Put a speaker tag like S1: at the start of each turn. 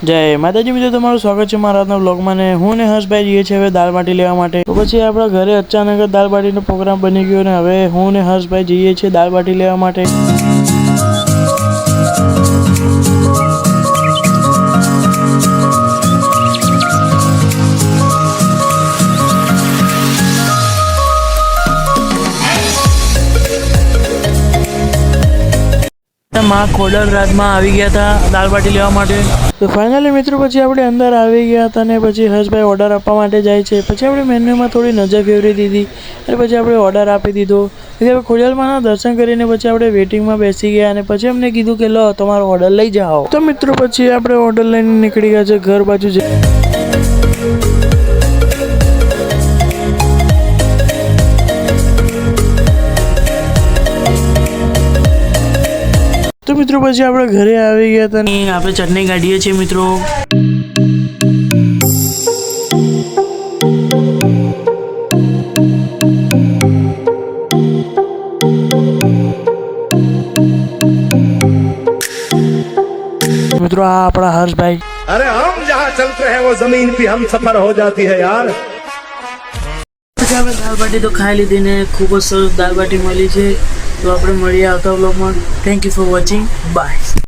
S1: જય માતાજી મિત્રો, તમારું સ્વાગત છે મારા આજના વ્લોગમાં. ને હું ને હર્ષભાઈ જઈએ છીએ હવે દાળ બાટી લેવા માટે. તો પછી આપણા ઘરે અચાનક જ દાળ બાટીનો પ્રોગ્રામ બની ગયો ને હવે હું ને હર્ષભાઈ જઈએ છીએ દાળ બાટી લેવા માટે. માં ખોડલ રાજમાં આવી ગયા હતા દાળ બાટી લેવા માટે. તો ફાઇનલી મિત્રો પછી આપણે અંદર આવી ગયા હતા ને પછી હર્ષભાઈ ઓર્ડર આપવા માટે જાય છે. પછી આપણે મેન્યુમાં થોડી નજર ફેરવી દીધી અને પછી આપણે ઓર્ડર આપી દીધો. પછી આપણે ખોડલમાંના દર્શન કરીને પછી આપણે વેટિંગમાં બેસી ગયા અને પછી અમને કીધું કે લો તમારો ઓર્ડર લઈ જાઓ. તો મિત્રો પછી આપણે ઓર્ડર લઈને નીકળી ગયા છે ઘર બાજુ. તો મિત્રો પછી આપણે ઘરે આવી ગયા હતા ને આપણે ચટણી કાઢીએ છીએ મિત્રો. મિત્રો આ આપણા હર્ષભાઈ.
S2: अरे हम जहाँ चलते हैं वो जमीन पे हम सफर हो जाती है यार.
S1: પછી આપણે દાળ બાટી તો ખાઈ લીધી ને ખૂબ જ સરસ દાળ બાટી મળી છે. તો આપણે મળીએ આવતા વ્લોગમાં. Thank you for watching. By.